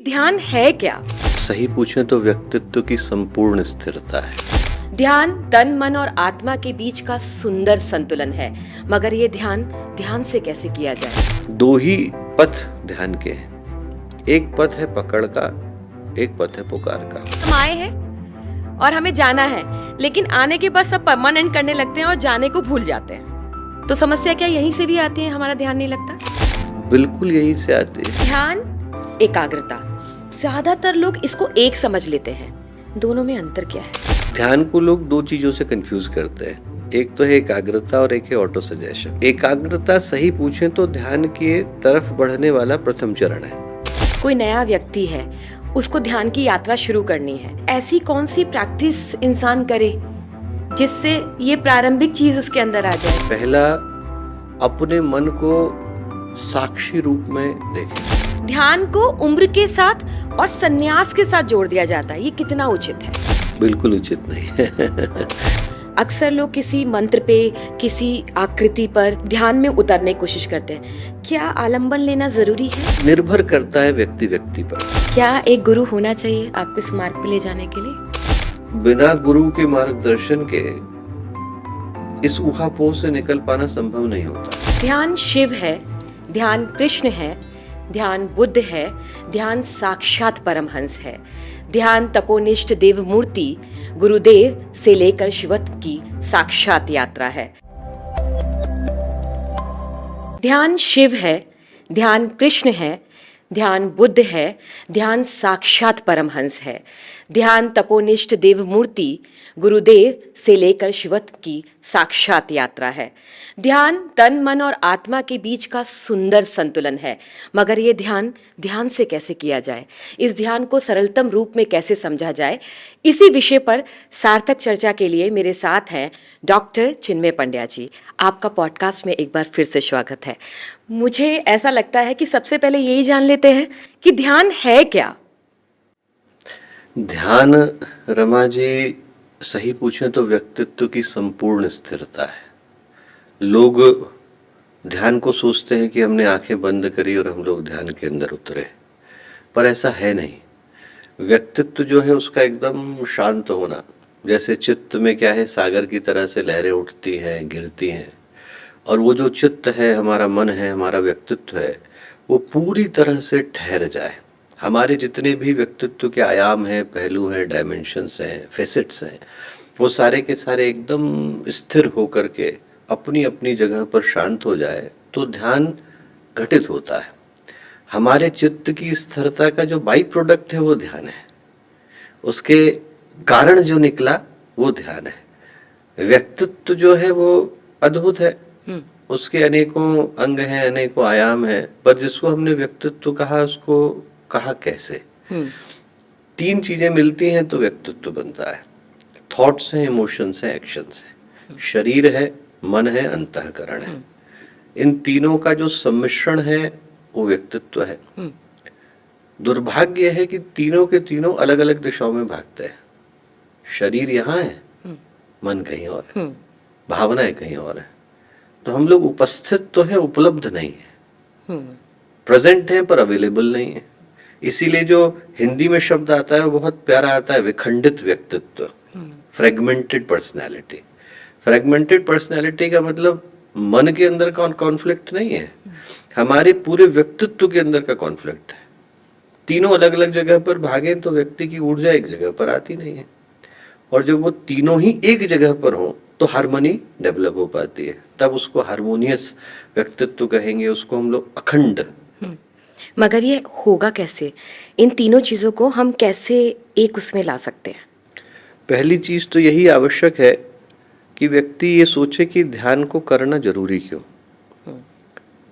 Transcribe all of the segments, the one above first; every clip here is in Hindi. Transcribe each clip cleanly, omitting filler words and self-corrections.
ध्यान है क्या? सही पूछें तो व्यक्तित्व की संपूर्ण स्थिरता है। ध्यान तन मन और आत्मा के बीच का सुंदर संतुलन है, मगर ये ध्यान से कैसे किया जाए? दो ही पथ ध्यान के हैं, एक पथ है पकड़ का, एक पथ है पुकार का। हम आए हैं और हमें जाना है, लेकिन आने के बाद सब परमानेंट करने लगते हैं और जाने को भूल जाते हैं। तो समस्या क्या यहीं से भी आती है? हमारा ध्यान नहीं लगता। बिल्कुल यहीं से आती है। ध्यान, एकाग्रता, ज्यादातर लोग इसको एक समझ लेते हैं। दोनों में अंतर क्या है? ध्यान को लोग दो चीजों से कंफ्यूज करते हैं, एक तो है एकाग्रता और एक है ऑटो सजेशन। एकाग्रता सही पूछें तो ध्यान की तरफ बढ़ने वाला प्रथम चरण है। कोई नया व्यक्ति है, उसको ध्यान की यात्रा शुरू करनी है, ऐसी कौन सी प्रैक्टिस इंसान करे जिससे ये प्रारंभिक चीज उसके अंदर आ जाए? पहला, अपने मन को साक्षी रूप में देखें। ध्यान को उम्र के साथ और संन्यास के साथ जोड़ दिया जाता है, ये कितना उचित है? बिल्कुल उचित नहीं है। अक्सर लोग किसी मंत्र पे, किसी आकृति पर ध्यान में उतरने की कोशिश करते हैं। क्या आलंबन लेना जरूरी है? निर्भर करता है व्यक्ति व्यक्ति पर। क्या एक गुरु होना चाहिए आपको इस मार्ग पे ले जाने के लिए? बिना गुरु के मार्गदर्शन के इस ऊहापोह से निकल पाना संभव नहीं होता। ध्यान शिव है, ध्यान कृष्ण है, ध्यान बुद्ध है, ध्यान साक्षात परमहंस है, ध्यान तपोनिष्ठ देव मूर्ति गुरुदेव से लेकर शिवत्व की साक्षात यात्रा है। ध्यान शिव है, ध्यान कृष्ण है, ध्यान बुद्ध है, ध्यान साक्षात परमहंस है, ध्यान तपोनिष्ठ देव मूर्ति गुरुदेव से लेकर शिवत्व की साक्षात यात्रा है। ध्यान तन मन और आत्मा के बीच का सुंदर संतुलन है, मगर ये ध्यान से कैसे किया जाए, इस ध्यान को सरलतम रूप में कैसे समझा जाए, इसी विषय पर सार्थक चर्चा के लिए मेरे साथ हैं डॉक्टर चिन्मय पंड्या जी। आपका पॉडकास्ट में एक बार फिर से स्वागत है। मुझे ऐसा लगता है कि सबसे पहले यही जान लेते हैं कि ध्यान है क्या? ध्यान, रमा जी, सही पूछें तो व्यक्तित्व की संपूर्ण स्थिरता है। लोग ध्यान को सोचते हैं कि हमने आंखें बंद करी और हम लोग ध्यान के अंदर उतरे, पर ऐसा है नहीं। व्यक्तित्व जो है उसका एकदम शांत होना, जैसे चित्त में क्या है, सागर की तरह से लहरें उठती हैं, गिरती हैं, और वो जो चित्त है, हमारा मन है, हमारा व्यक्तित्व है, वो पूरी तरह से ठहर जाए। हमारे जितने भी व्यक्तित्व के आयाम हैं, पहलू हैं, डायमेंशंस हैं, फेसेट्स हैं, वो सारे के सारे एकदम स्थिर होकर के अपनी अपनी जगह पर शांत हो जाए तो ध्यान घटित होता है। हमारे चित्त की स्थिरता का जो बाई प्रोडक्ट है वो ध्यान है, उसके कारण जो निकला वो ध्यान है। व्यक्तित्व जो है वो अद्भुत है, उसके अनेकों अंग हैं, अनेकों आयाम हैं, पर जिसको हमने व्यक्तित्व कहा उसको कहा कैसे? तीन चीजें मिलती हैं तो व्यक्तित्व बनता है। थॉट्स हैं, इमोशंस हैं, एक्शंस हैं, शरीर है, मन है, अंतःकरण है। इन तीनों का जो सम्मिश्रण है वो व्यक्तित्व है। दुर्भाग्य है कि तीनों के तीनों अलग अलग दिशाओं में भागते हैं। शरीर यहाँ है, मन कहीं और है, भावनाएं कहीं और है। तो हम लोग उपस्थित तो हैं, उपलब्ध नहीं है, प्रेजेंट हैं पर अवेलेबल नहीं है। इसीलिए जो हिंदी में शब्द आता है वो बहुत प्यारा आता है, विखंडित व्यक्तित्व, फ्रेगमेंटेड पर्सनैलिटी। फ्रेगमेंटेड पर्सनैलिटी का मतलब मन के अंदर का कॉन्फ्लिक्ट नहीं है, हमारे पूरे व्यक्तित्व के अंदर का कॉन्फ्लिक्ट है। तीनों अलग अलग जगह पर भागे तो व्यक्ति की ऊर्जा एक जगह पर आती नहीं है, और जब वो तीनों ही एक जगह पर हो तो हार्मनी डेवलप हो पाती है, तब उसको हार्मोनियस व्यक्तित्व कहेंगे, उसको हम लोग अखंड। मगर ये होगा कैसे? इन तीनों चीजों को हम कैसे एक उसमें ला सकते हैं? पहली चीज तो यही आवश्यक है कि व्यक्ति ये सोचे कि ध्यान को करना जरूरी क्यों।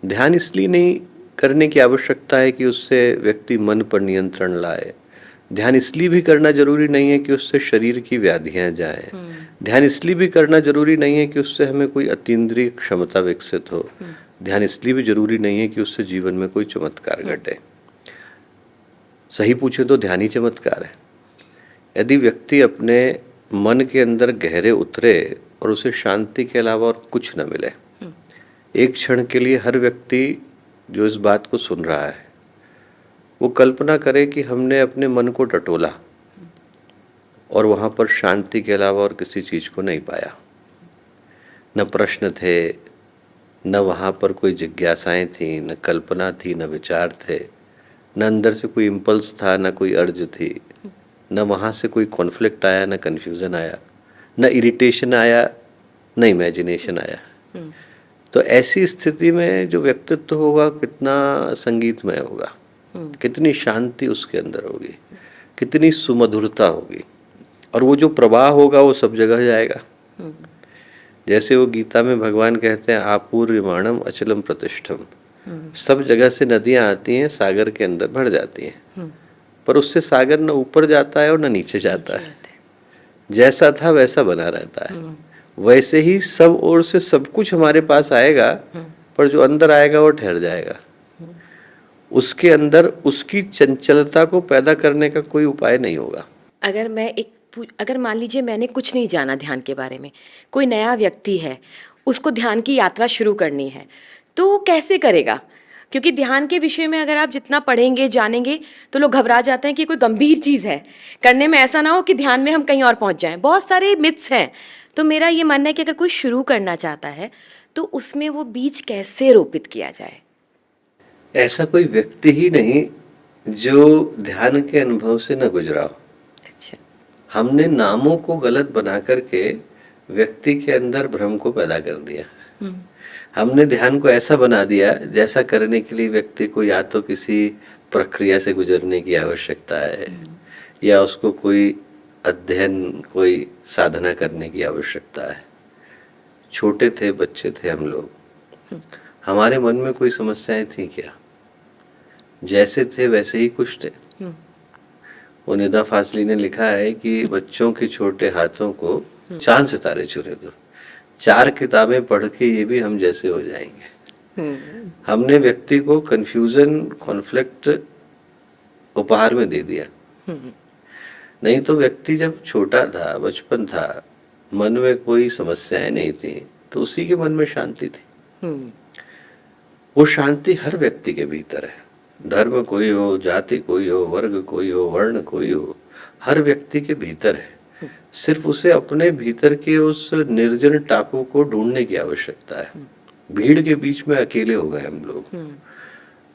ध्यान इसलिए नहीं करने की आवश्यकता है कि उससे व्यक्ति मन पर नियंत्रण लाए। ध्यान इसलिए भी करना जरूरी नहीं है कि उससे शरीर की व्याधियां जाए। ध्यान इसलिए भी करना जरूरी नहीं है कि उससे हमें कोई अतीन्द्रिय क्षमता विकसित हो। ध्यान इसलिए भी जरूरी नहीं है कि उससे जीवन में कोई चमत्कार घटे। सही पूछे तो ध्यान ही चमत्कार है। यदि व्यक्ति अपने मन के अंदर गहरे उतरे और उसे शांति के अलावा और कुछ न मिले, एक क्षण के लिए हर व्यक्ति जो इस बात को सुन रहा है वो कल्पना करे कि हमने अपने मन को टटोला और वहाँ पर शांति के अलावा और किसी चीज़ को नहीं पाया। न प्रश्न थे, न वहाँ पर कोई जिज्ञासाएं थी, न कल्पना थी, न विचार थे, न अंदर से कोई इम्पल्स था, न कोई अर्ज थी, न वहाँ से कोई कॉन्फ्लिक्ट आया, न कन्फ्यूज़न आया, न इरिटेशन आया, न इमेजिनेशन आया। तो ऐसी स्थिति में जो व्यक्तित्व होगा कितना संगीतमय होगा, कितनी शांति उसके अंदर होगी, कितनी सुमधुरता होगी, और वो जो प्रवाह होगा वो सब जगह जाएगा। जैसे वो गीता में भगवान कहते हैं आपूर्यमाणम अचलम प्रतिष्ठम, सब जगह से नदियां आती हैं, सागर के अंदर भर जाती हैं, पर उससे सागर न ऊपर जाता है और न नीचे जाता है, जैसा था वैसा बना रहता है। वैसे ही सब ओर से सब कुछ हमारे पास आएगा, पर जो अंदर आएगा वो ठहर जाएगा। उसके अंदर उसकी चंचलता को पैदा करने का कोई उपाय नहीं होगा। अगर मान लीजिए मैंने कुछ नहीं जाना ध्यान के बारे में, कोई नया व्यक्ति है, उसको ध्यान की यात्रा शुरू करनी है, तो वो कैसे करेगा? क्योंकि ध्यान के विषय में अगर आप जितना पढ़ेंगे जानेंगे तो लोग घबरा जाते हैं कि कोई गंभीर चीज़ है करने में, ऐसा ना हो कि ध्यान में हम कहीं और पहुंच जाएं। बहुत सारे मिथ्स हैं। तो मेरा ये मानना है कि अगर कोई शुरू करना चाहता है तो उसमें वो बीज कैसे रोपित किया जाए? ऐसा कोई व्यक्ति ही नहीं जो ध्यान के अनुभव से न गुजरा हो। अच्छा। हमने नामों को गलत बना करके व्यक्ति के अंदर भ्रम को पैदा कर दिया। हमने ध्यान को ऐसा बना दिया जैसा करने के लिए व्यक्ति को या तो किसी प्रक्रिया से गुजरने की आवश्यकता है, या उसको कोई अध्ययन, कोई साधना करने की आवश्यकता है। छोटे थे, बच्चे थे हम लोग, हमारे मन में कोई समस्याएं थी क्या? जैसे थे वैसे ही खुश थे। वो निदा फासली ने लिखा है कि बच्चों के छोटे हाथों को चांद सितारे छूने दो, 4 किताबें पढ़ के ये भी हम जैसे हो जाएंगे। हमने व्यक्ति को कंफ्यूजन, कॉन्फ्लिक्ट उपहार में दे दिया। नहीं तो व्यक्ति जब छोटा था, बचपन था, मन में कोई समस्याएं नहीं थी, तो उसी के मन में शांति थी। वो शांति हर व्यक्ति के भीतर है। धर्म कोई हो, जाति कोई हो, वर्ग कोई हो, वर्ण कोई हो, हर व्यक्ति के भीतर है। सिर्फ उसे अपने भीतर के उस निर्जन टापू को ढूंढने की आवश्यकता है। भीड़ के बीच में अकेले हो गए हम लोग।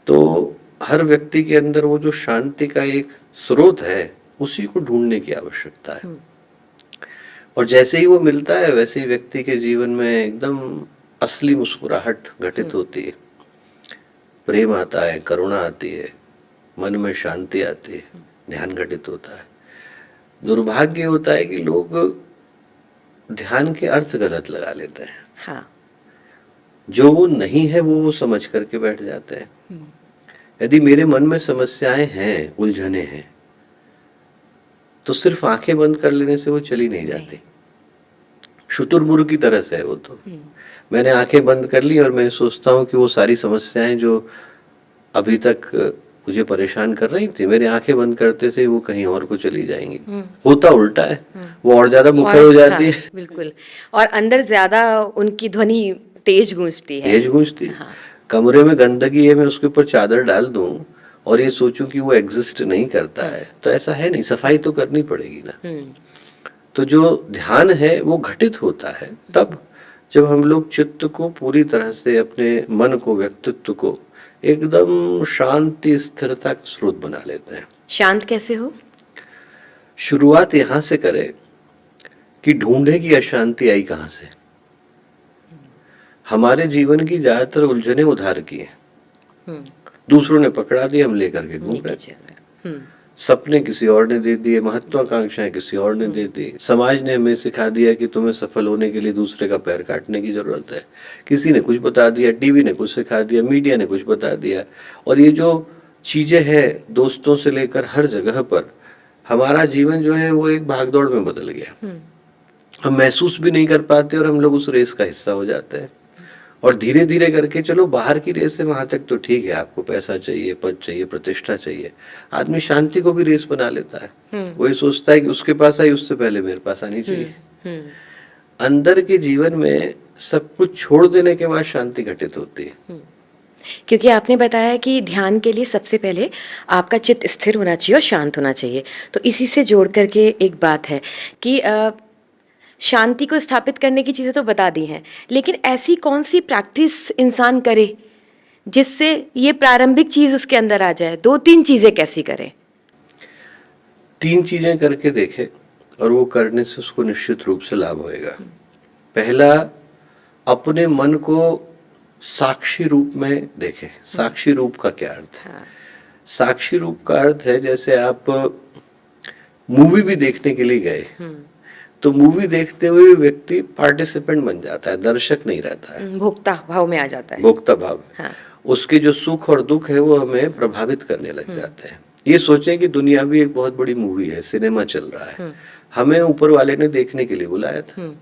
तो हर व्यक्ति के अंदर वो जो शांति का एक स्रोत है, उसी को ढूंढने की आवश्यकता है। और जैसे ही वो मिलता है वैसे ही व्यक्ति के जीवन में एकदम असली मुस्कुराहट घटित होती है, प्रेम आता है, करुणा आती है, मन में शांति आती है, ध्यान घटित होता है। दुर्भाग्य होता है कि लोग ध्यान के अर्थ गलत लगा लेते हैं। हाँ। जो वो नहीं है वो समझ करके बैठ जाते हैं। यदि मेरे मन में समस्याएं हैं, उलझने हैं, तो सिर्फ आंखें बंद कर लेने से वो चली नहीं जाती। शुतुरमुर्ग की तरह से है वो तो। मैंने आंखें बंद कर ली और मैं सोचता हूँ कि वो सारी समस्याएं जो अभी तक मुझे परेशान कर रही थी, मेरी आंखें बंद करते से वो कहीं और को चली जाएंगी। होता उल्टा है, वो और ज्यादा मुखर हो जाती है। बिल्कुल। और अंदर ज्यादा उनकी ध्वनि तेज गूंजती है। तेज गूंजती है। कमरे में गंदगी है, मैं उसके ऊपर चादर डाल दूं और ये सोचूं कि वो एग्जिस्ट नहीं करता है, तो ऐसा है नहीं। सफाई तो करनी पड़ेगी ना। तो जो ध्यान है वो घटित होता है तब जब हम लोग चित्त को पूरी तरह से, अपने मन को, व्यक्तित्व को एकदम शांति, स्थिरता का स्रोत बना लेते हैं। शांत कैसे हो? शुरुआत यहां से करें कि ढूंढे कि अशांति आई कहां से। हमारे जीवन की ज्यादातर उलझने उधार की हैं। दूसरों ने पकड़ा दिए, हम लेकर के घूम रहे। सपने किसी और ने दे दिए, महत्वाकांक्षाएं किसी और ने दे दी। समाज ने हमें सिखा दिया कि तुम्हें सफल होने के लिए दूसरे का पैर काटने की जरूरत है। किसी ने कुछ बता दिया, टीवी ने कुछ सिखा दिया, मीडिया ने कुछ बता दिया। और ये जो चीजें हैं, दोस्तों से लेकर हर जगह पर, हमारा जीवन जो है वो एक भागदौड़ में बदल गया। हम महसूस भी नहीं कर पाते और हम लोग उस रेस का हिस्सा हो जाते हैं। और धीरे धीरे करके, चलो बाहर की रेस है वहां तक तो ठीक है, आपको पैसा चाहिए, पद चाहिए, प्रतिष्ठा चाहिए। आदमी शांति को भी रेस बना लेता है। वो ये सोचता है कि उसके पास आई, उससे पहले मेरे पास आनी चाहिए। अंदर के जीवन में सब कुछ छोड़ देने के बाद शांति घटित होती है। क्योंकि आपने बताया कि ध्यान के लिए सबसे पहले आपका चित्त स्थिर होना चाहिए और शांत होना चाहिए। तो इसी से जोड़ करके एक बात है कि शांति को स्थापित करने की चीज़ें तो बता दी हैं, लेकिन ऐसी कौन सी प्रैक्टिस इंसान करे जिससे ये प्रारंभिक चीज़ उसके अंदर आ जाए? 2-3 चीज़ें कैसी करें? 3 चीजें करके देखे और वो करने से उसको निश्चित रूप से लाभ होएगा। पहला, अपने मन को साक्षी रूप में देखें। साक्षी रूप का क्या अर्थ है? साक्षी रूप का अर्थ है जैसे आप मूवी भी देखने के लिए गए, तो मूवी देखते हुए व्यक्ति पार्टिसिपेंट बन जाता है, दर्शक नहीं रहता है, भोक्ता भाव में आ जाता है। भोक्ता भाव। हाँ। उसके जो सुख और दुख है वो हमें प्रभावित करने लग जाते हैं। ये सोचें कि दुनिया भी एक बहुत बड़ी मूवी है, सिनेमा चल रहा है, हमें ऊपर वाले ने देखने के लिए बुलाया था।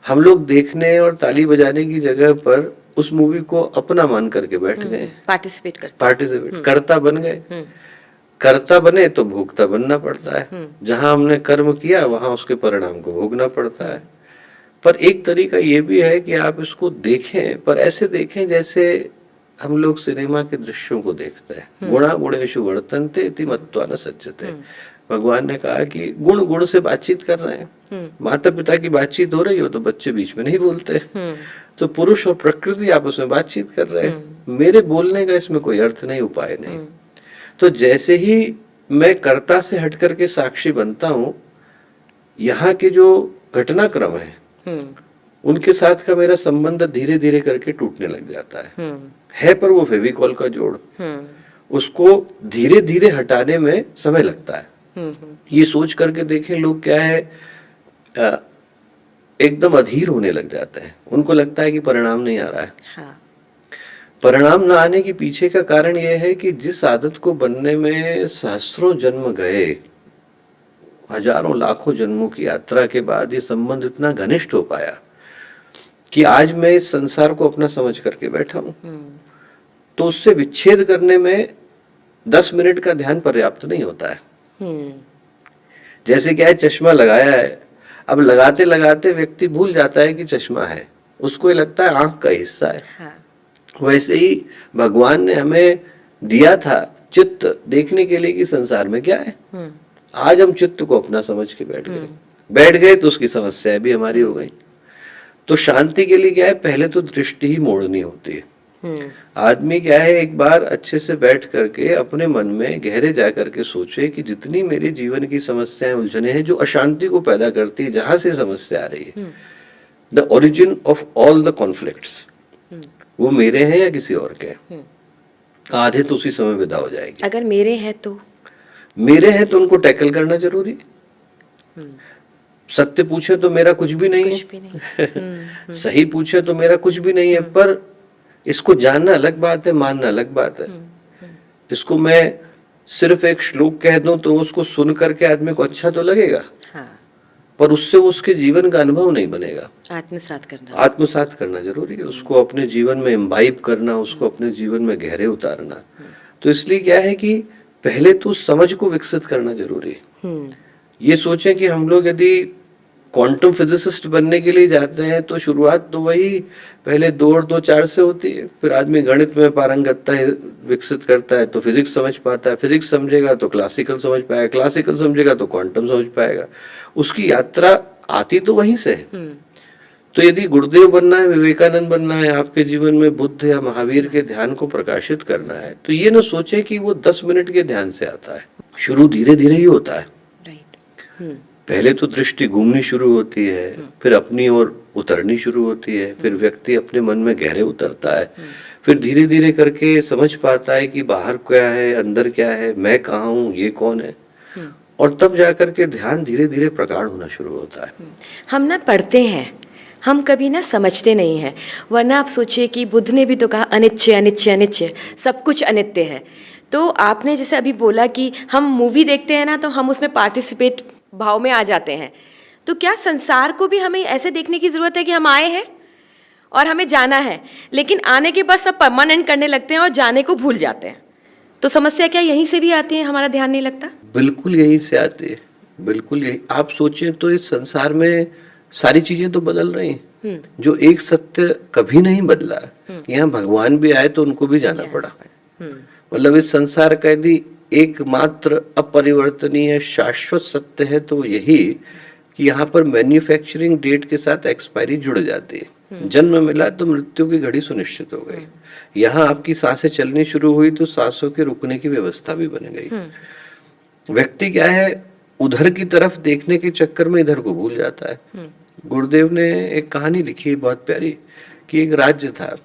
हम लोग देखने और ताली बजाने की जगह पर उस मूवी को अपना मान करके बैठ गए, पार्टिसिपेट कर्ता बन गए। कर्ता बने तो भोक्ता बनना पड़ता है। जहां हमने कर्म किया वहां उसके परिणाम को भोगना पड़ता है। पर एक तरीका ये भी है कि आप इसको देखें, पर ऐसे देखें जैसे हम लोग सिनेमा के दृश्यों को देखते हैं। गुणा गुणेषु वर्तन्ते इति मत्वा न सज्जते। भगवान ने कहा कि गुण गुण से बातचीत कर रहे हैं। माता पिता की बातचीत हो रही हो तो बच्चे बीच में नहीं बोलते, तो पुरुष और प्रकृति आपस में बातचीत कर रहे हैं। मेरे बोलने का इसमें कोई अर्थ नहीं, उपाय नहीं। तो जैसे ही मैं कर्ता से हट करके साक्षी बनता हूं, यहाँ के जो घटनाक्रम है उनके साथ का मेरा संबंध धीरे धीरे करके टूटने लग जाता है पर वो फेविकॉल का जोड़, उसको धीरे धीरे हटाने में समय लगता है। ये सोच करके देखें, लोग क्या है एकदम अधीर होने लग जाते हैं, उनको लगता है कि परिणाम नहीं आ रहा है। हाँ। परिणाम न आने के पीछे का कारण यह है कि जिस आदत को बनने में सहस्रों जन्म गए, हजारों लाखों जन्मों की यात्रा के बाद ये संबंध इतना घनिष्ठ हो पाया कि आज मैं इस संसार को अपना समझ करके बैठा हूं, तो उससे विच्छेद करने में 10 मिनट का ध्यान पर्याप्त नहीं होता है। जैसे क्या है, चश्मा लगाया है, अब लगाते लगाते व्यक्ति भूल जाता है कि चश्मा है, उसको ये लगता है आंख का हिस्सा है। हाँ। वैसे ही भगवान ने हमें दिया था चित्त देखने के लिए कि संसार में क्या है। आज हम चित्त को अपना समझ के बैठ गए तो उसकी समस्या भी हमारी हो गई। तो शांति के लिए क्या है, पहले तो दृष्टि ही मोड़नी होती है। आदमी क्या है, एक बार अच्छे से बैठ करके अपने मन में गहरे जा करके सोचे कि जितनी मेरे जीवन की समस्याएं उलझने हैं जो अशांति को पैदा करती है, जहां से समस्या आ रही है, the origin of all the conflicts वो मेरे हैं या किसी और के? आधे तो उसी समय विदा हो जाएगी। अगर मेरे हैं तो उनको टैकल करना जरूरी। सत्य पूछे तो मेरा कुछ भी नहीं है, सही पूछे तो मेरा कुछ भी नहीं है, पर इसको जानना अलग बात है, मानना अलग बात है। इसको मैं सिर्फ एक श्लोक कह दूं तो उसको सुन करके आदमी को अच्छा तो लगेगा, हाँ। पर उससे उसके जीवन का अनुभव नहीं बनेगा। आत्मसात करना जरूरी है, उसको अपने जीवन में इम्बाइब करना, उसको अपने जीवन में गहरे उतारना। तो इसलिए क्या है कि पहले तो समझ को विकसित करना जरूरी है। ये सोचें कि हम लोग यदि क्वांटम फिजिसिस्ट बनने के लिए जाते हैं तो शुरुआत तो वही पहले 2 और 2 4 से होती है, फिर आदमी गणित में पारंगतता विकसित करता है तो फिजिक्स समझ पाता है, फिजिक्स समझेगा तो क्लासिकल समझ पाएगा, क्लासिकल समझेगा तो क्वांटम समझ पाएगा। उसकी यात्रा आती तो वहीं से है। तो यदि गुरुदेव बनना है, विवेकानंद बनना है, आपके जीवन में बुद्ध या महावीर के ध्यान को प्रकाशित करना है, तो ये ना सोचे कि वो 10 मिनट के ध्यान से आता है। शुरू धीरे धीरे ही होता है। पहले तो दृष्टि घूमनी शुरू होती है, फिर अपनी ओर उतरनी शुरू होती है, फिर व्यक्ति अपने मन में गहरे उतरता है, फिर धीरे धीरे करके समझ पाता है कि बाहर क्या है, अंदर क्या है, मैं कहाँ हूँ, ये कौन है, और तब जाकर के ध्यान धीरे धीरे प्रगाढ़ होना शुरू होता है। हम ना पढ़ते हैं, हम कभी ना समझते नहीं हैं। वरना आप सोचिए कि बुद्ध ने भी तो कहा अनित्य अनित्य अनित्य, सब कुछ अनित्य है। तो आपने जैसे अभी बोला कि हम मूवी देखते हैं ना तो हम उसमें पार्टिसिपेट भाव में आ जाते हैं, तो क्या संसार को भी हमें ऐसे देखने की ज़रूरत है कि हम आए हैं और हमें जाना है, लेकिन आने के बाद सब परमानेंट करने लगते हैं और जाने को भूल जाते हैं? तो समस्या क्या यहीं से भी आती है, हमारा ध्यान नहीं लगता? बिल्कुल यहीं से आती है, बिल्कुल यही। आप सोचें तो इस संसार में सारी चीजें तो बदल रही हैं, जो एक सत्य कभी नहीं बदला कि यहाँ भगवान भी आए तो उनको भी जाना पड़ा। मतलब इस संसार का यदि एकमात्र अपरिवर्तनीय शाश्वत सत्य है तो यही कि यहाँ पर मैन्युफैक्चरिंग डेट के साथ एक्सपायरी जुड़ जाती है। जन्म मिला तो मृत्यु की घड़ी सुनिश्चित हो गई। यहाँ आपकी सांसें चलनी शुरू हुई तो सांसों के रुकने की व्यवस्था भी बन गई। व्यक्ति क्या है, उधर की तरफ देखने के चक्कर में इधर को भूल जाता है। गुरुदेव ने एक कहानी लिखी बहुत प्यारी कि एक राज्य था।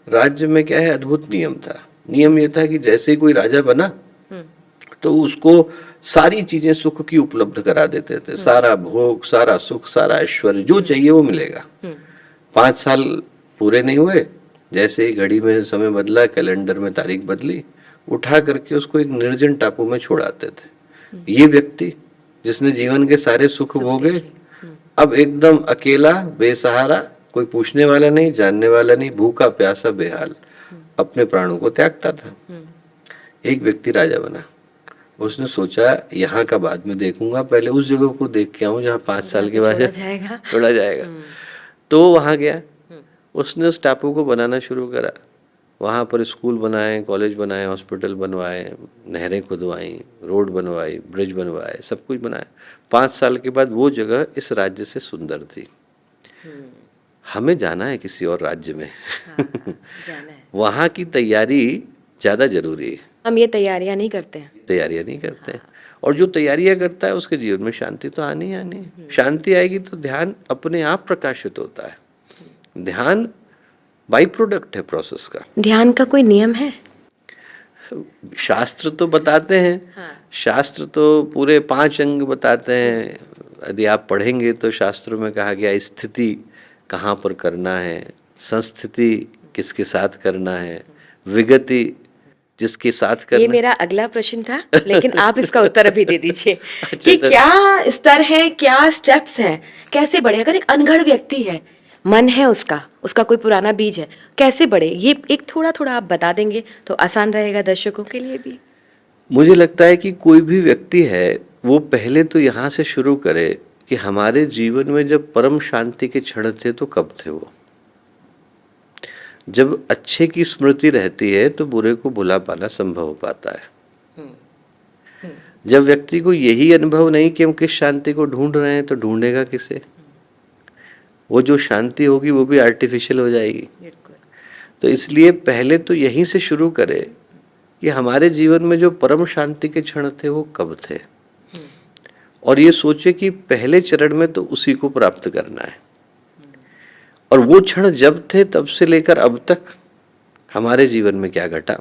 राज्य में क्या है, अद्भुत नियम था। नियम ये था कि जैसे ही कोई राजा बना तो उसको सारी चीजें सुख की उपलब्ध करा देते थे। सारा भोग, सारा सुख, सारा ऐश्वर्य जो चाहिए वो मिलेगा। 5 साल पूरे नहीं हुए, जैसे ही घड़ी में समय बदला, कैलेंडर में तारीख बदली, उठा करके उसको एक निर्जन टापू में छोड़ाते थे। ये व्यक्ति जिसने जीवन के सारे सुख भोगे अब एकदम अकेला, बेसहारा, कोई पूछने वाला नहीं, जानने वाला नहीं, भूखा प्यासा बेहाल अपने प्राणों को त्यागता था। एक व्यक्ति राजा बना। उसने सोचा यहाँ का बाद में देखूंगा, पहले उस जगह को देख के आऊं जहाँ 5 साल के बाद छोड़ा जाएगा। तो वहां गया, उसने उस टापू को बनाना शुरू करा। वहां पर स्कूल बनाए, कॉलेज बनाए, हॉस्पिटल बनवाए, नहरें खुदवाई, रोड बनवाई, ब्रिज बनवाए, सब कुछ बनाया। 5 साल के बाद वो जगह इस राज्य से सुंदर थी। हमें जाना है किसी और राज्य में। जाना है। वहां की तैयारी ज्यादा जरूरी है। हम ये तैयारियां नहीं करते हैं। तैयारियां नहीं करते हैं। और जो तैयारियां करता है उसके जीवन में शांति तो आनी ही आनी है। शांति आएगी तो ध्यान अपने आप प्रकाशित होता है। ध्यान बाई प्रोडक्ट है प्रोसेस का। ध्यान का कोई नियम है? शास्त्र तो बताते हैं। शास्त्र तो पूरे 5 अंग बताते हैं। यदि आप पढ़ेंगे तो शास्त्रों में कहा गया स्थिति कहाँ पर करना है, संस्थिति किसके साथ करना है, विगति जिसके साथ करना। ये मेरा अगला प्रश्न था, लेकिन आप इसका उत्तर अभी दे दीजिए कि क्या स्तर है, क्या स्टेप्स हैं, कैसे बढ़े। अगर एक अनगढ़ व्यक्ति है, मन है उसका कोई पुराना बीज है, कैसे बढ़े, ये एक थोड़ा थोड़ा आप बता देंगे तो आसान रहेगा दर्शकों के लिए भी। मुझे लगता है कि कोई भी व्यक्ति है वो पहले तो यहाँ से शुरू करे कि हमारे जीवन में जब परम शांति के क्षण थे तो कब थे वो। जब अच्छे की स्मृति रहती है तो बुरे को भुला पाना संभव हो पाता है। जब व्यक्ति को यही अनुभव नहीं कि हम किस शांति को ढूंढ रहे हैं तो ढूंढेगा किसे। वो जो शांति होगी वो भी आर्टिफिशियल हो जाएगी। तो इसलिए पहले तो यहीं से शुरू करे कि हमारे जीवन में जो परम शांति के क्षण थे वो कब थे, और ये सोचे कि पहले चरण में तो उसी को प्राप्त करना है। और वो क्षण जब थे तब से लेकर अब तक हमारे जीवन में क्या घटा,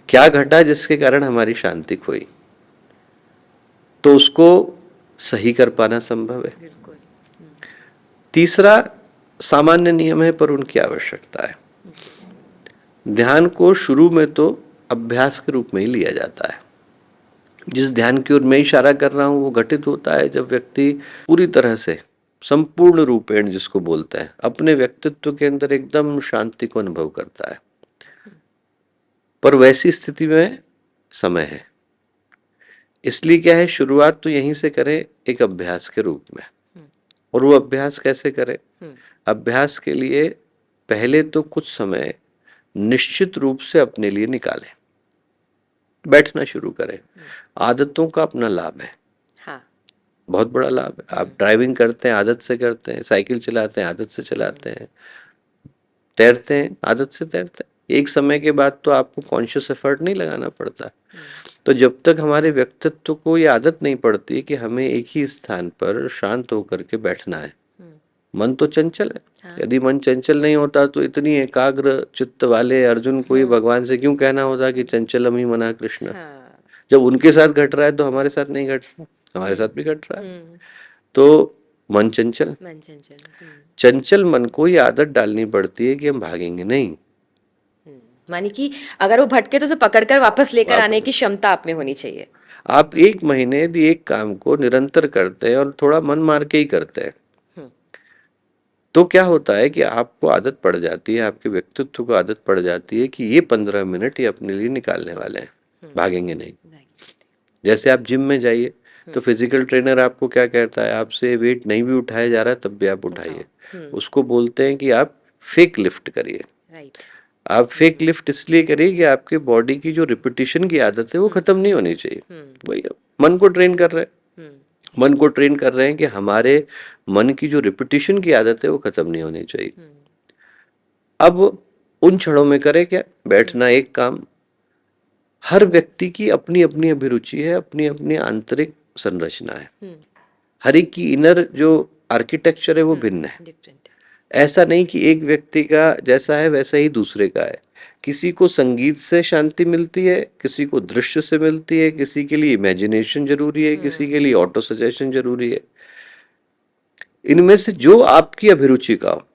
क्या घटा जिसके कारण हमारी शांति खोई, तो उसको सही कर पाना संभव है। तीसरा सामान्य नियम है पर उनकी आवश्यकता है। ध्यान को शुरू में तो अभ्यास के रूप में ही लिया जाता है। जिस ध्यान की ओर मैं इशारा कर रहा हूं वो घटित होता है जब व्यक्ति पूरी तरह से संपूर्ण रूपेण, जिसको बोलते हैं, अपने व्यक्तित्व के अंदर एकदम शांति को अनुभव करता है। पर वैसी स्थिति में समय है, इसलिए क्या है, शुरुआत तो यहीं से करें एक अभ्यास के रूप में। और वो अभ्यास कैसे करें? अभ्यास के लिए पहले तो कुछ समय निश्चित रूप से अपने लिए निकालें, बैठना शुरू करें। आदतों का अपना लाभ है, बहुत बड़ा लाभ है। आप ड्राइविंग करते हैं, आदत से करते हैं, साइकिल चलाते हैं, आदत से चलाते हैं, तैरते हैं, आदत से तैरते हैं। एक समय के बाद तो आपको कॉन्शियस एफर्ट नहीं लगाना पड़ता। तो जब तक हमारे व्यक्तित्व को ये आदत नहीं पड़ती कि हमें एक ही स्थान पर शांत होकर के बैठना है, मन तो चंचल है। यदि मन चंचल नहीं होता तो इतनी एकाग्र चित्त वाले अर्जुन को ही भगवान से क्यों कहना होता कि चंचलम ही मना कृष्ण। जब उनके साथ घट रहा है तो हमारे साथ नहीं घट रहा, हमारे साथ भी घट रहा है। तो मन चंचल, चंचल मन को ये आदत डालनी पड़ती है कि हम भागेंगे नहीं। मानी कि अगर वो भटके तो उसे पकड़कर वापस लेकर आने की क्षमता आप में होनी चाहिए। आप 1 महीने यदि एक काम को निरंतर करते हैं और थोड़ा मन मार के ही करते हैं तो क्या होता है कि आपको आदत पड़ जाती है, आपके व्यक्तित्व को आदत पड़ जाती है कि ये 15 मिनट ये अपने लिए निकालने वाले हैं, भागेंगे नहीं। जैसे आप जिम में जाइए, तो फिजिकल ट्रेनर आपको क्या कहता है, आपसे वेट नहीं भी उठाया जा रहा है तब भी आप उठाइए। उसको बोलते हैं कि आप फेक लिफ्ट करिए। राइट। आप फेक लिफ्ट इसलिए करिए कि आपके बॉडी की जो रिपीटिशन की आदत है वो खत्म नहीं होनी चाहिए। वही मन को ट्रेन कर रहे हैं, मन को ट्रेन कर रहे हैं कि हमारे मन की जो रिपीटिशन की आदत है वो खत्म नहीं होनी चाहिए। अब उन क्षणों में करें क्या, बैठना एक काम। हर व्यक्ति की अपनी अपनी अभिरुचि है, अपनी अपनी आंतरिक संरचना है, हर एक की इनर जो आर्किटेक्चर है वो भिन्न है। डिफरेंट। ऐसा नहीं कि एक व्यक्ति का जैसा है वैसा ही दूसरे का है। किसी को संगीत से शांति मिलती है, किसी को दृश्य से मिलती है, किसी के लिए इमेजिनेशन जरूरी है, किसी के लिए ऑटो सजेशन जरूरी है। इनमें से जो आपकी अभिरुचि का हो,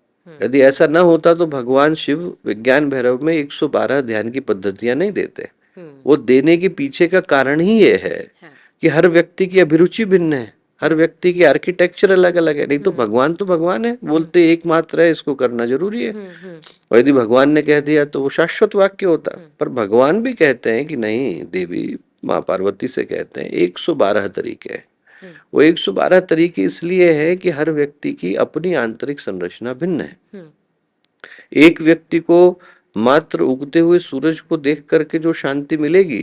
यदि ऐसा ना होता तो भगवान शिव विज्ञान भैरव में 112 ध्यान की पद्धतियां नहीं देते। वो देने के पीछे का कारण ही ये है कि हर व्यक्ति की अभिरुचि भिन्न है, हर व्यक्ति की आर्किटेक्चर अलग अलग है। नहीं तो भगवान है, बोलते एकमात्र है, इसको करना जरूरी है। और यदि भगवान ने कह दिया तो वो शाश्वत वाक्य होता। पर भगवान भी कहते हैं कि नहीं, देवी माँ पार्वती से कहते हैं 112 तरीके हैं। वो 112 तरीके इसलिए है कि हर व्यक्ति की अपनी आंतरिक संरचना भिन्न है। एक व्यक्ति को मात्र उगते हुए सूरज को देख करके जो शांति मिलेगी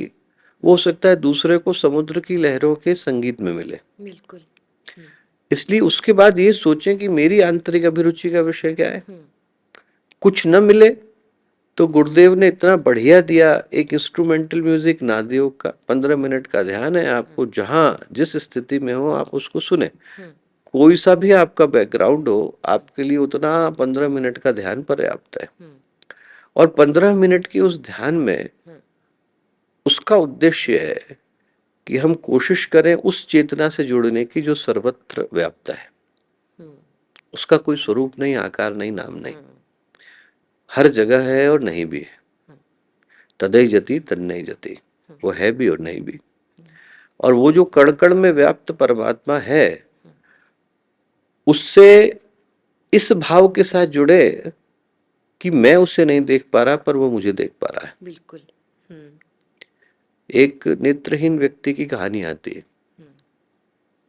वो हो सकता है दूसरे को समुद्र की लहरों के संगीत में मिले। बिल्कुल। इसलिए उसके बाद ये सोचें कि मेरी आंतरिक अभिरुचि का विषय क्या है। कुछ न मिले तो गुरुदेव ने इतना बढ़िया दिया, एक इंस्ट्रूमेंटल म्यूजिक नादयोग का 15 मिनट का ध्यान है। आपको जहां जिस स्थिति में हो आप उसको सुने, कोई सा भी आपका बैकग्राउंड हो, आपके लिए उतना 15 मिनट का ध्यान पर्याप्त है। और 15 मिनट की उस ध्यान में उसका उद्देश्य है कि हम कोशिश करें उस चेतना से जुड़ने की जो सर्वत्र व्याप्त है। उसका कोई स्वरूप नहीं, आकार नहीं, नाम नहीं, हर जगह है और नहीं भी है। तदै जति तन्नै जति, वो है भी और नहीं भी। और वो जो कण कण में व्याप्त परमात्मा है, उससे इस भाव के साथ जुड़े कि मैं उसे नहीं देख पा रहा पर वो मुझे देख पा रहा है। बिल्कुल। एक नेत्रहीन व्यक्ति की कहानी आती है।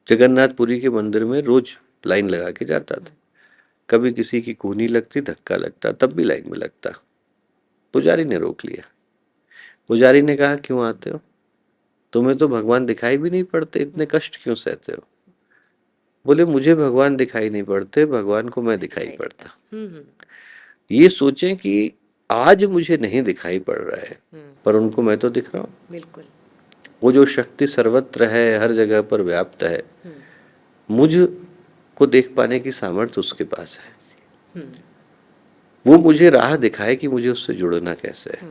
जगन्नाथपुरी के मंदिर में रोज लाइन लगा के जाता था। कभी किसी की कूहनी लगती, धक्का लगता, तब भी लाइन में लगता। पुजारी ने रोक लिया। पुजारी ने कहा, क्यों आते हो? तुम्हें तो भगवान दिखाई भी नहीं पड़ते, इतने कष्ट क्यों सहते हो? बोले, मुझे भगवान दिखाई नहीं पड़ते, भगवान को मैं दिखाई पड़ता। ये सोचें कि आज मुझे नहीं दिखाई पड़ रहा है पर उनको मैं तो दिख रहा हूं। बिल्कुल। वो जो शक्ति सर्वत्र है, हर जगह पर व्याप्त है, मुझ को देख पाने की सामर्थ्य उसके पास है। वो मुझे राह दिखाए कि मुझे उससे जुड़ना कैसे है।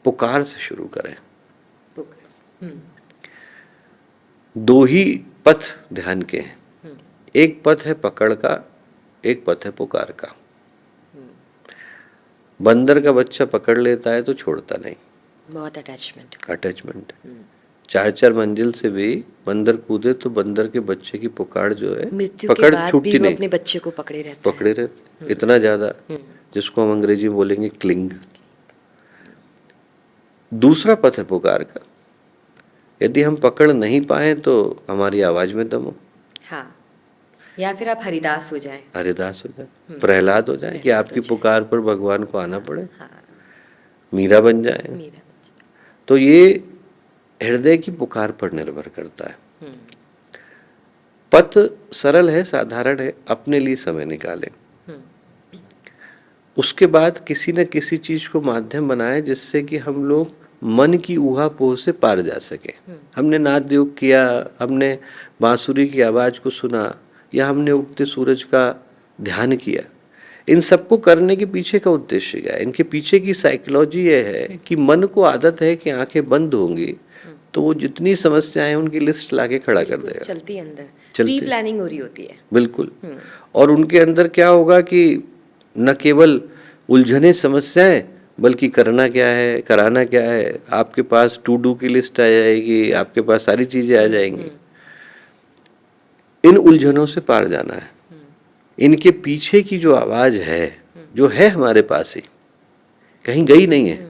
पुकार से शुरू करें। दो ही पथ ध्यान के हैं। एक पथ है पकड़ का, एक पथ है पुकार का। बंदर का बच्चा पकड़ लेता है तो छोड़ता नहीं, बहुत अटैचमेंट। 4-4 मंजिल से भी बंदर कूदे तो बंदर के बच्चे की पुकार जो है, मृत्यु के बाद भी वो अपने बच्चे को पकड़े रहते। इतना ज्यादा, जिसको हम अंग्रेजी में बोलेंगे क्लिंग। दूसरा पथ है पुकार का। यदि हम पकड़ नहीं पाए तो हमारी आवाज में दम हो। हाँ। या फिर आप हरिदास हो जाएं, प्रहलाद हो जाएं कि आपकी पुकार पर भगवान को आना पड़े। हाँ। मीरा बन जाए। तो ये हृदय की पुकार पर निर्भर करता है। पथ सरल है, साधारण है, अपने लिए समय निकालें। उसके बाद किसी न किसी चीज को माध्यम बनाए जिससे कि हम लोग मन की ऊहापोह से पार जा सके। हमने नाद योग किया, हमने बांसुरी की आवाज को सुना, या हमने उगते सूरज का ध्यान किया। इन सबको करने के पीछे का उद्देश्य क्या है? इनके पीछे की साइकोलॉजी ये है कि मन को आदत है कि आंखें बंद होंगी तो वो जितनी समस्याएं हैं उनकी लिस्ट लाके खड़ा कर देगा। चलती अंदर प्री प्लानिंग हो रही होती है। बिल्कुल। और उनके अंदर क्या होगा कि न केवल उलझने समस्याएं, बल्कि करना क्या है, कराना क्या है। आपके पास टू डू की लिस्ट आ जाएगी, आपके पास सारी चीजें आ जाएंगी। इन उलझनों से पार जाना है। इनके पीछे की जो आवाज है, जो है हमारे पास ही, कहीं गई नहीं है,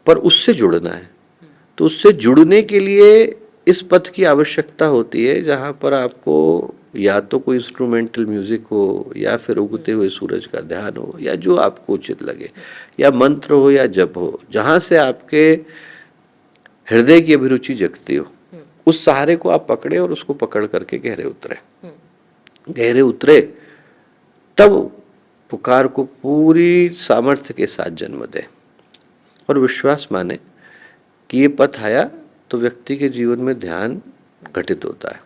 पर उससे जुड़ना है। तो उससे जुड़ने के लिए इस पथ की आवश्यकता होती है जहाँ पर आपको या तो कोई इंस्ट्रूमेंटल म्यूजिक हो, या फिर उगते हुए सूरज का ध्यान हो, या जो आपको उचित लगे, या मंत्र हो या जप हो, जहाँ से आपके हृदय की अभिरुचि जगती हो, उस सहारे को आप पकड़े और उसको पकड़ करके गहरे उतरे। गहरे उतरे तब पुकार को पूरी सामर्थ्य के साथ जन्म दे और विश्वास माने कि ये पथ आया तो व्यक्ति के जीवन में ध्यान घटित होता है।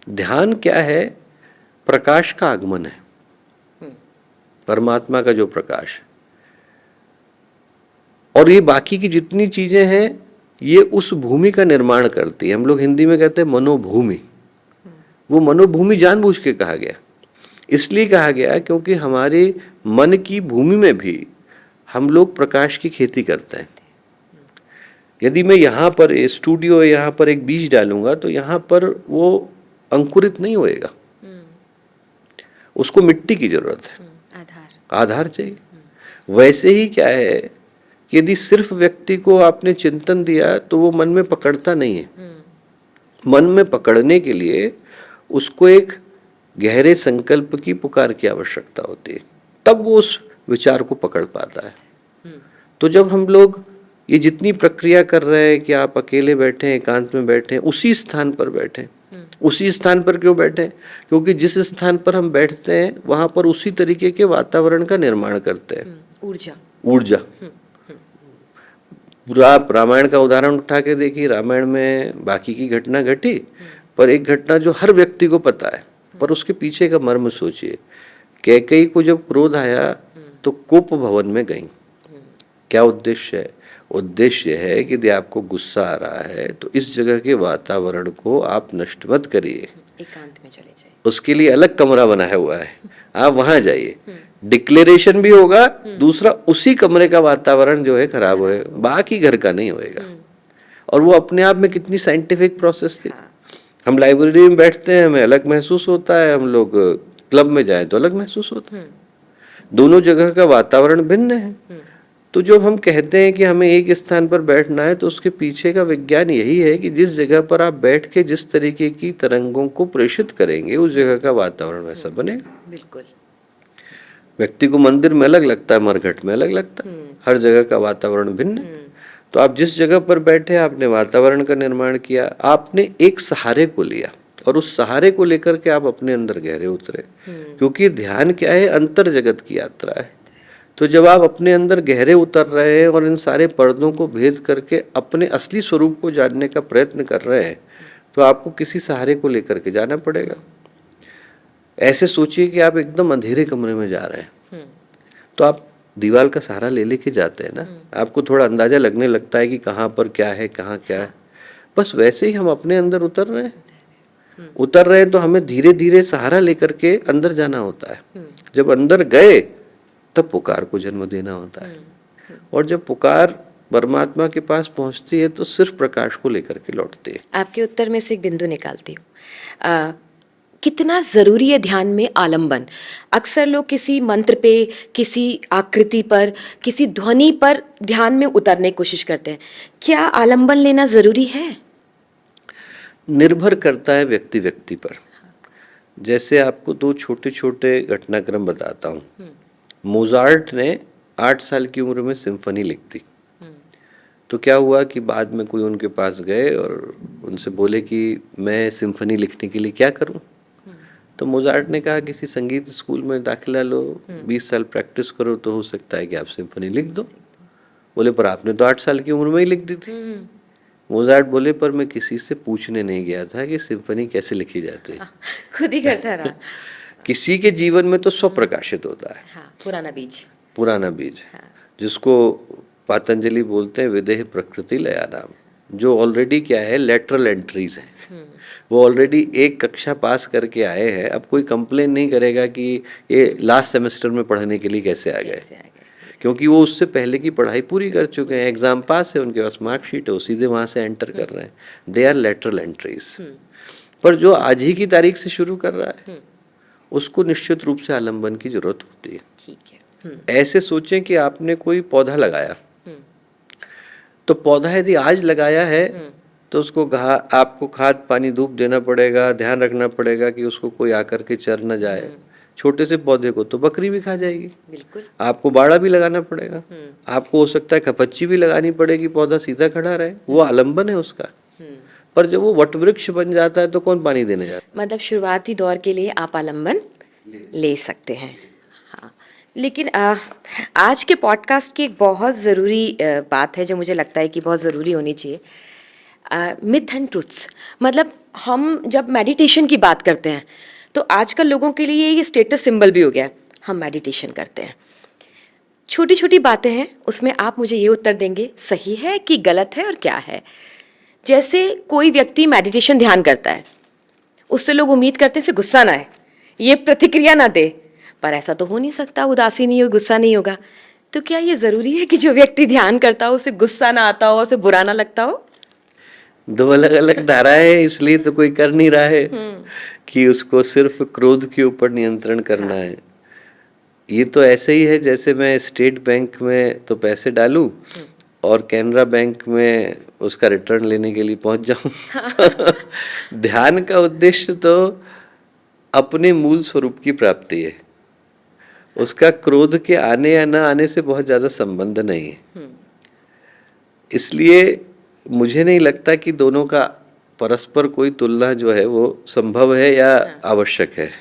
ध्यान क्या है? प्रकाश का आगमन है, परमात्मा का जो प्रकाश है। और ये बाकी की जितनी चीजें हैं ये उस भूमि का निर्माण करती है। हम लोग हिंदी में कहते हैं मनोभूमि। वो मनोभूमि जानबूझ के कहा गया, इसलिए कहा गया क्योंकि हमारे मन की भूमि में भी हम लोग प्रकाश की खेती करते हैं। यदि मैं यहाँ पर स्टूडियो यहाँ पर एक बीज डालूंगा तो यहाँ पर वो अंकुरित नहीं होएगा, उसको मिट्टी की जरूरत है, आधार चाहिए। वैसे ही क्या है कि यदि सिर्फ व्यक्ति को आपने चिंतन दिया तो वो मन में पकड़ता नहीं है। मन में पकड़ने के लिए उसको एक गहरे संकल्प की पुकार की आवश्यकता होती है, तब वो उस विचार को पकड़ पाता है। तो जब हम लोग ये जितनी प्रक्रिया कर रहे हैं कि आप अकेले बैठे, एकांत में बैठे, उसी स्थान पर बैठे। उसी स्थान पर क्यों बैठे? क्योंकि जिस स्थान पर हम बैठते हैं वहां पर उसी तरीके के वातावरण का निर्माण करते हैं। ऊर्जा पूरा आप रामायण का उदाहरण उठा के देखिए। रामायण में बाकी की घटना घटी, पर एक घटना जो हर व्यक्ति को पता है, पर उसके पीछे का मर्म सोचिए। कैकेयी को जब क्रोध आया तो कोप भवन में गई। क्या उद्देश्य है? उद्देश्य है कि यदि आपको गुस्सा आ रहा है तो इस जगह के वातावरण को आप नष्ट मत करिए, एकांत में चले जाइए। उसके लिए अलग कमरा बनाया हुआ है, आप वहां जाइए। डिक्लेरेशन भी होगा, दूसरा उसी कमरे का वातावरण जो है खराब होएगा, बाकी घर का नहीं होएगा। और वो अपने आप में कितनी साइंटिफिक प्रोसेस थी। हम लाइब्रेरी में बैठते हैं, हमें अलग महसूस होता है, हम लोग क्लब में जाएं तो अलग महसूस होता है। दोनों जगह का वातावरण भिन्न है। तो जब हम कहते हैं कि हमें एक स्थान पर बैठना है तो उसके पीछे का विज्ञान यही है कि जिस जगह पर आप बैठ के जिस तरीके की तरंगों को प्रेषित करेंगे उस जगह का वातावरण वैसा बनेगा। बिल्कुल। व्यक्ति को मंदिर में अलग लगता है, मरघट में अलग लगता है, हर जगह का वातावरण भिन्न है। तो आप जिस जगह पर बैठे आपने वातावरण का निर्माण किया, आपने एक सहारे को लिया और उस सहारे को लेकर के आप अपने अंदर गहरे उतरे। क्योंकि ध्यान क्या है? अंतर जगत की यात्रा है। तो जब आप अपने अंदर गहरे उतर रहे हैं और इन सारे पर्दों को भेद करके अपने असली स्वरूप को जानने का प्रयत्न कर रहे हैं तो आपको किसी सहारे को लेकर के जाना पड़ेगा। ऐसे सोचिए कि आप एकदम अंधेरे कमरे में जा रहे हैं तो आप दीवार का सहारा ले लेके जाते हैं ना, आपको थोड़ा अंदाजा लगने लगता है कि कहाँ पर क्या है, कहाँ क्या है। बस वैसे ही हम अपने अंदर उतर रहे हैं तो हमें धीरे धीरे सहारा लेकर के अंदर जाना होता है। जब अंदर गए तब पुकार को जन्म देना होता है। और जब पुकार परमात्मा के पास पहुंचती है तो सिर्फ प्रकाश को लेकर के लौटती है। आपके उत्तर में से एक बिंदु निकालती हूँ। कितना जरूरी है ध्यान में आलंबन? अक्सर लोग किसी मंत्र पे, किसी आकृति पर, किसी ध्वनि पर ध्यान में उतरने की कोशिश करते हैं। क्या आलंबन लेना जरूरी है? निर्भर करता है व्यक्ति व्यक्ति पर। जैसे आपको दो छोटे छोटे घटनाक्रम बताता हूँ। मोजार्ट ने 8 साल की उम्र में सिम्फनी लिख दी। तो क्या हुआ कि बाद में कोई उनके पास गए और उनसे बोले कि मैं सिम्फनी लिखने के लिए क्या करूं? तो मोजार्ट ने कहा किसी संगीत स्कूल में दाखिला लो, 20 साल प्रैक्टिस करो तो हो सकता है कि आप सिम्फनी लिख दो। बोले पर आपने तो 8 साल की उम्र में ही लिख दी थी। मोजार्ट बोले पर मैं किसी से पूछने नहीं गया था कि सिम्फनी कैसे लिखी जाती है, खुद ही करता रहा। किसी के जीवन में तो स्वप्रकाशित होता है। हाँ, पुराना बीज हाँ। जिसको पातंजलि बोलते हैं विदेह प्रकृति लया नाम, जो ऑलरेडी क्या है लेटरल एंट्रीज है। वो ऑलरेडी एक कक्षा पास करके आए हैं। अब कोई कंप्लेन नहीं करेगा कि ये लास्ट सेमेस्टर में पढ़ने के लिए कैसे आ गए, क्योंकि वो उससे पहले की पढ़ाई पूरी कर चुके हैं, एग्जाम पास है, उनके पास मार्कशीट है, वो सीधे वहां से एंटर कर रहे हैं। They are lateral entries. पर जो आज ही की तारीख से शुरू कर रहा है उसको निश्चित रूप से आलंबन की जरूरत होती है। ठीक है। ऐसे सोचें कि आपने कोई पौधा लगाया, तो पौधा यदि आज लगाया है तो उसको आपको खाद पानी धूप देना पड़ेगा, ध्यान रखना पड़ेगा कि उसको कोई आकर के चर न जाए। छोटे से पौधे को तो बकरी भी खा जाएगी, बिल्कुल। आपको बाड़ा भी लगाना पड़ेगा, आपको हो सकता है खपच्ची भी लगानी पड़ेगी, पौधा सीधा खड़ा रहे, वो आलंबन है उसका। पर जब वो वटवृक्ष बन जाता है तो कौन पानी देने जाता है? मतलब शुरुआती दौर के लिए आप आलंबन ले सकते हैं। हाँ, लेकिन आज के पॉडकास्ट की एक बहुत ज़रूरी बात है जो मुझे लगता है कि बहुत ज़रूरी होनी चाहिए, मिथ एंड ट्रुथ्स। मतलब हम जब मेडिटेशन की बात करते हैं तो आजकल लोगों के लिए ये स्टेटस सिंबल भी हो गया है, हम मेडिटेशन करते हैं। छोटी छोटी बातें हैं, उसमें आप मुझे ये उत्तर देंगे सही है कि गलत है और क्या है। जैसे कोई व्यक्ति मेडिटेशन ध्यान करता है, उससे लोग उम्मीद करते हैं इसे गुस्सा ना आए, ये प्रतिक्रिया ना दे, पर ऐसा तो हो नहीं सकता, उदासी नहीं हो, गुस्सा नहीं होगा। तो क्या ये ज़रूरी है कि जो व्यक्ति ध्यान करता हो उसे गुस्सा ना आता हो, उसे बुरा ना लगता हो? दो अलग अलग धाराएं हैं, इसलिए तो कोई कर नहीं रहा है कि उसको सिर्फ क्रोध के ऊपर नियंत्रण करना है। ये तो ऐसे ही है जैसे मैं स्टेट बैंक में तो पैसे डालूं और कैनरा बैंक में उसका रिटर्न लेने के लिए पहुंच जाऊं। ध्यान का उद्देश्य तो अपने मूल स्वरूप की प्राप्ति है, उसका क्रोध के आने या ना आने से बहुत ज्यादा संबंध नहीं है। इसलिए मुझे नहीं लगता कि दोनों का परस्पर कोई तुलना जो है वो संभव है या आवश्यक है।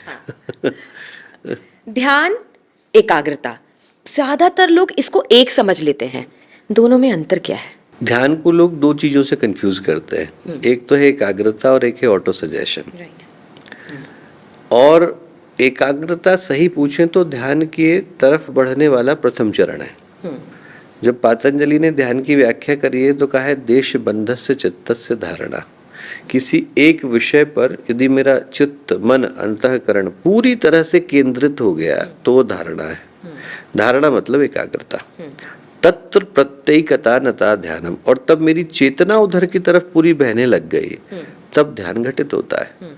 ध्यान, एकाग्रता, ज्यादातर लोग इसको एक समझ लेते हैं, दोनों में अंतर क्या है? ध्यान को लोग दो चीजों से कंफ्यूज करते हैं, एक तो है एकाग्रता और एक है ऑटो सजेशन। और एकाग्रता सही पूछें तो ध्यान की तरफ बढ़ने वाला प्रथम चरण है। जब पातंजलि ने ध्यान की व्याख्या करी है तो कहा है देश बंधस्य चित्तस्य धारणा। किसी एक विषय पर यदि मेरा चित्त मन अंतःकरण पूरी तरह से केंद्रित हो गया तो वो धारणा है। धारणा मतलब एकाग्रता। तत्र प्रत्येकता नता ध्यानम, और तब मेरी चेतना उधर की तरफ पूरी बहने लग गई, तब ध्यान घटित होता है।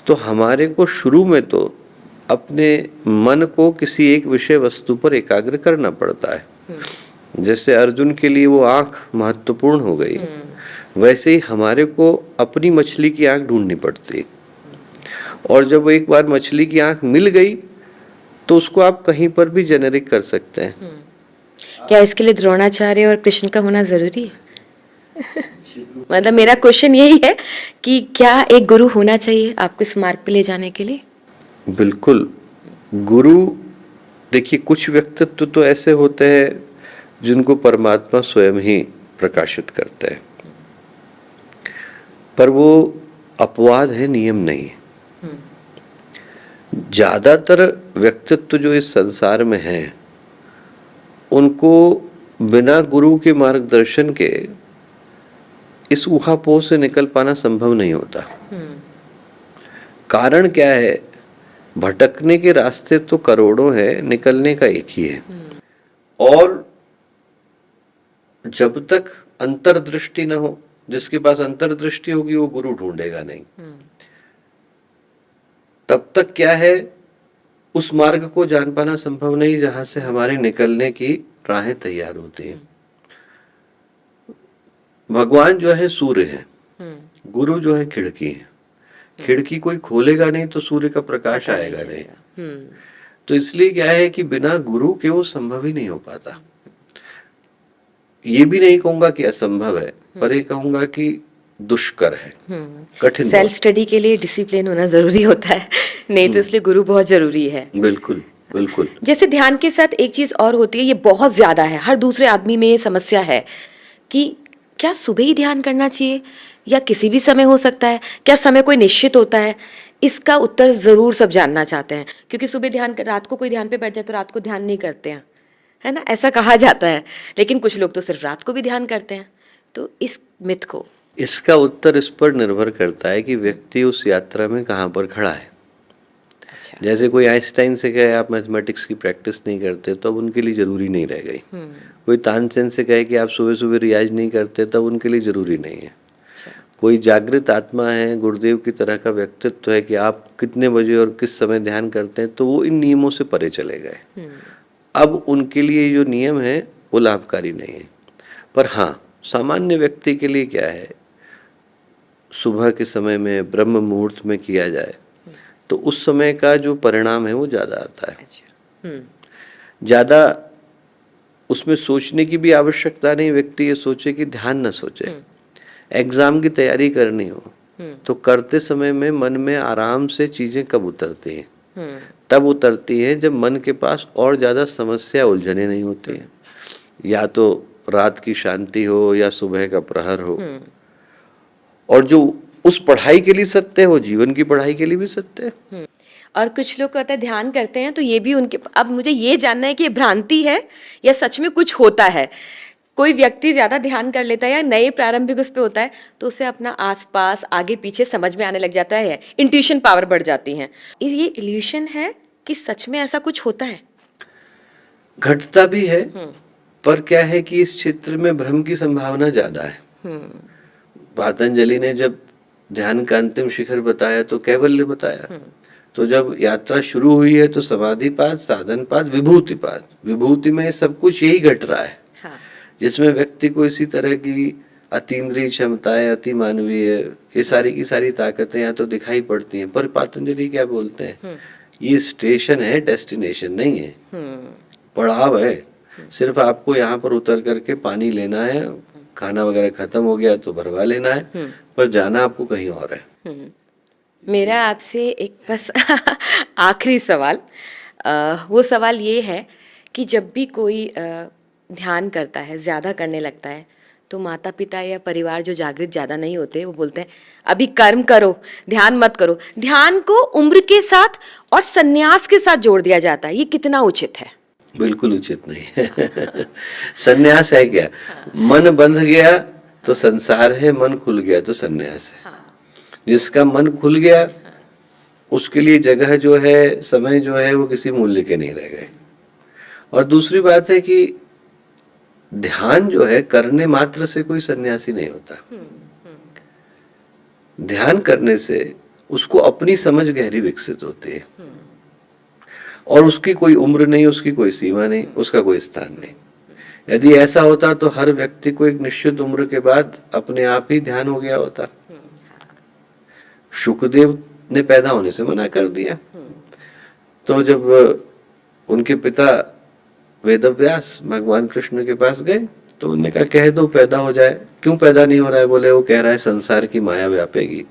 तो हमारे को शुरू में तो अपने मन को किसी एक विषय वस्तु पर एकाग्र करना पड़ता है। जैसे अर्जुन के लिए वो आंख महत्वपूर्ण हो गई, वैसे ही हमारे को अपनी मछली की आंख ढूंढनी पड़ती। और जब एक बार मछली की आंख मिल गई तो उसको आप कहीं पर भी जेनेरिक कर सकते हैं। क्या इसके लिए द्रोणाचार्य और कृष्ण का होना जरूरी है? मतलब मेरा क्वेश्चन यही है कि क्या एक गुरु होना चाहिए आपको इस मार्ग पे ले जाने के लिए? बिल्कुल। गुरु, देखिए कुछ व्यक्तित्व तो ऐसे होते हैं जिनको परमात्मा स्वयं ही प्रकाशित करते हैं, पर वो अपवाद है, नियम नहीं। ज्यादातर व्यक्तित्व जो इस संसार में हैं उनको बिना गुरु के मार्गदर्शन के इस ऊहापोह से निकल पाना संभव नहीं होता। कारण क्या है? भटकने के रास्ते तो करोड़ों हैं, निकलने का एक ही है। और जब तक अंतर्दृष्टि न हो, जिसके पास अंतर्दृष्टि होगी वो गुरु ढूंढेगा नहीं। तब तक क्या है, उस मार्ग को जान पाना संभव नहीं जहां से हमारे निकलने की राहें तैयार होती हैं। भगवान जो है सूर्य है, गुरु जो है खिड़की है। खिड़की कोई खोलेगा नहीं तो सूर्य का प्रकाश आएगा नहीं। तो इसलिए क्या है कि बिना गुरु के वो संभव ही नहीं हो पाता। ये भी नहीं कहूंगा कि असंभव है, पर ये कहूंगा कि दुष्कर है, कठिन। सेल्फ स्टडी के लिए डिसिप्लिन होना जरूरी होता है, नहीं तो इसलिए गुरु बहुत जरूरी है। बिल्कुल बिल्कुल। जैसे ध्यान के साथ एक चीज और होती है, ये बहुत ज्यादा है, हर दूसरे आदमी में ये समस्या है कि क्या सुबह ही ध्यान करना चाहिए या किसी भी समय हो सकता है? क्या समय कोई निश्चित होता है? इसका उत्तर जरूर सब जानना चाहते हैं, क्योंकि सुबह ध्यान, रात को कोई ध्यान पे बैठ जाए तो रात को ध्यान नहीं करते हैं, है ना, ऐसा कहा जाता है। लेकिन कुछ लोग तो सिर्फ रात को भी ध्यान करते हैं। तो इस मिथ को, इसका उत्तर इस पर निर्भर करता है कि व्यक्ति उस यात्रा में कहाँ पर खड़ा है। अच्छा। जैसे कोई आइंस्टाइन से कहे आप मैथमेटिक्स की प्रैक्टिस नहीं करते तो अब उनके लिए जरूरी नहीं रह गई। कोई तानसेन से कहे कि आप सुबह सुबह रियाज नहीं करते तब उनके लिए जरूरी नहीं है। कोई जागृत आत्मा है, गुरुदेव की तरह का व्यक्तित्व है कि आप कितने बजे और किस समय ध्यान करते हैं, तो वो इन नियमों से परे चले गए। अब उनके लिए जो नियम है वो लाभकारी नहीं है। पर हाँ, सामान्य व्यक्ति के लिए क्या है, सुबह के समय में ब्रह्म मुहूर्त में किया जाए तो उस समय का जो परिणाम है वो ज़्यादा आता है। ज़्यादा उसमें सोचने की भी आवश्यकता नहीं, व्यक्ति ये सोचे कि ध्यान न सोचे। एग्जाम की तैयारी करनी हो तो करते समय में मन में आराम से चीज़ें कब उतरती हैं? तब उतरती हैं जब मन के पास और ज़्यादा समस्या उलझने नहीं होती हैं, या तो रात की शांति हो या सुबह का प्रहर हो। और जो उस पढ़ाई के लिए सत्य है वो जीवन की पढ़ाई के लिए भी सत्य है। और कुछ लोग कहते हैं ध्यान करते हैं तो ये भी उनके, अब मुझे ये जानना है कि ये भ्रांति है या सच में कुछ होता है। कोई व्यक्ति ज्यादा ध्यान कर लेता है या नए प्रारंभिक उस पे होता है तो उसे अपना आसपास आगे पीछे समझ में आने लग जाता है, इंट्यूशन पावर बढ़ जाती है। ये इल्यूशन है कि सच में ऐसा कुछ होता है? घटता भी है, पर क्या है कि इस क्षेत्र में भ्रम की संभावना ज्यादा है। पतंजलि ने जब ध्यान का अंतिम शिखर बताया तो कैवल्य बताया। तो जब यात्रा शुरू हुई है तो समाधिपाद, साधनपाद, विभूतिपाद, विभूति में सब कुछ यही घट रहा है। हाँ। जिसमें व्यक्ति को इसी तरह की अतीन्द्रिय क्षमताएं, अति मानवीय, ये सारी की सारी ताकतें यहाँ तो दिखाई पड़ती हैं। पर पतंजलि क्या बोलते हैं, ये स्टेशन है, डेस्टिनेशन नहीं है, पड़ाव है। सिर्फ आपको यहाँ पर उतर करके पानी लेना है, खाना वगैरह खत्म हो गया तो भरवा लेना है, पर जाना आपको कहीं और है। मेरा आपसे एक बस आखिरी सवाल, वो सवाल ये है कि जब भी कोई ध्यान करता है, ज़्यादा करने लगता है, तो माता पिता या परिवार जो जागृत ज़्यादा नहीं होते वो बोलते हैं अभी कर्म करो, ध्यान मत करो। ध्यान को उम्र के साथ और संन्यास के साथ जोड़ दिया जाता है, ये कितना उचित है? बिल्कुल उचित नहीं है। संन्यास है क्या? मन बंध गया तो संसार है, मन खुल गया तो संन्यास है। जिसका मन खुल गया उसके लिए जगह जो है, समय जो है, वो किसी मूल्य के नहीं रह गए। और दूसरी बात है कि ध्यान जो है करने मात्र से कोई सन्यासी नहीं होता। ध्यान करने से उसको अपनी समझ गहरी विकसित होती है और उसकी कोई उम्र नहीं, उसकी कोई सीमा नहीं, उसका कोई स्थान नहीं। यदि ऐसा होता तो हर व्यक्ति को एक निश्चित उम्र के बाद अपने आप ही ध्यान हो गया होता। शुकदेव ने पैदा होने से मना कर दिया। तो जब उनके पिता वेदव्यास भगवान कृष्ण के पास गए तो उन्होंने कहा कह दो पैदा हो जाए। क्यों पैदा नहीं हो रहा है? बोले वो कह रहा है संसार की माया व्यापेगी।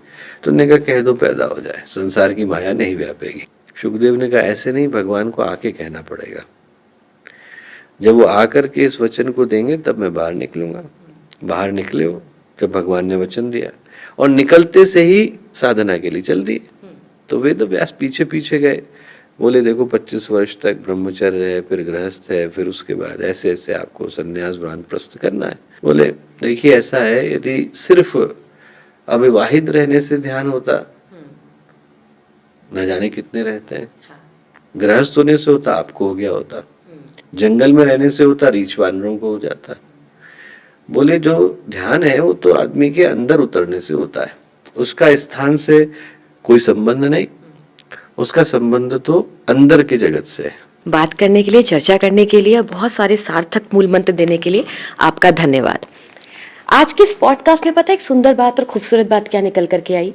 तो उन्होंने कहा कह दो पैदा हो जाए, संसार की माया नहीं व्यापेगी। शुकदेव ने कहा ऐसे नहीं, भगवान को आके कहना पड़ेगा। जब वो आकर के इस वचन को देंगे तब मैं बाहर निकलूंगा। बाहर निकले हो जब भगवान ने वचन दिया, और निकलते से ही साधना के लिए चल दिए। तो वेदव्यास पीछे पीछे गए, बोले देखो 25 वर्ष तक ब्रह्मचर्य है, फिर गृहस्थ है, फिर उसके बाद ऐसे ऐसे आपको संन्यास वानप्रस्थ करना है। बोले देखिए ऐसा है, यदि सिर्फ अविवाहित रहने से ध्यान होता, न जाने कितने रहते हैं। गृहस्थ होने से होता आपको हो गया होता, जंगल में रहने से होता रीछ वानरों को हो जाता। बोले जो ध्यान है वो तो आदमी के अंदर उतरने से होता है, उसका स्थान से कोई संबंध नहीं, उसका संबंध तो अंदर के जगत से है। बात करने के लिए, चर्चा करने के लिए, बहुत सारे सार्थक मूल मंत्र देने के लिए आपका धन्यवाद। आज के इस पॉडकास्ट में पता है एक सुंदर बात और खूबसूरत बात क्या निकल करके आई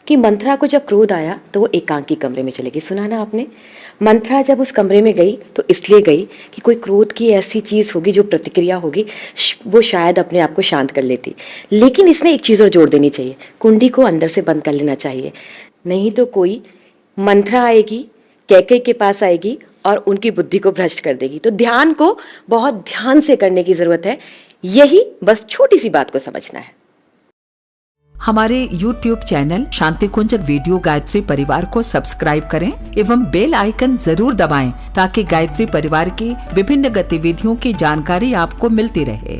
कि मंथरा को जब क्रोध आया तो वो एकांकी कमरे में चले गई। सुना ना आपने? मंथरा जब उस कमरे में गई तो इसलिए गई कि कोई क्रोध की ऐसी चीज होगी जो प्रतिक्रिया होगी, वो शायद अपने आप को शांत कर लेती। लेकिन इसमें एक चीज और जोड़ देनी चाहिए, कुंडी को अंदर से बंद कर लेना चाहिए, नहीं तो कोई मंथरा आएगी, कैकेयी के पास आएगी और उनकी बुद्धि को भ्रष्ट कर देगी। तो ध्यान को बहुत ध्यान से करने की जरूरत है, यही बस छोटी सी बात को समझना है। हमारे YouTube चैनल शांति कुंज वीडियो गायत्री परिवार को सब्सक्राइब करें एवं बेल आइकन जरूर दबाएं ताकि गायत्री परिवार की विभिन्न गतिविधियों की जानकारी आपको मिलती रहे।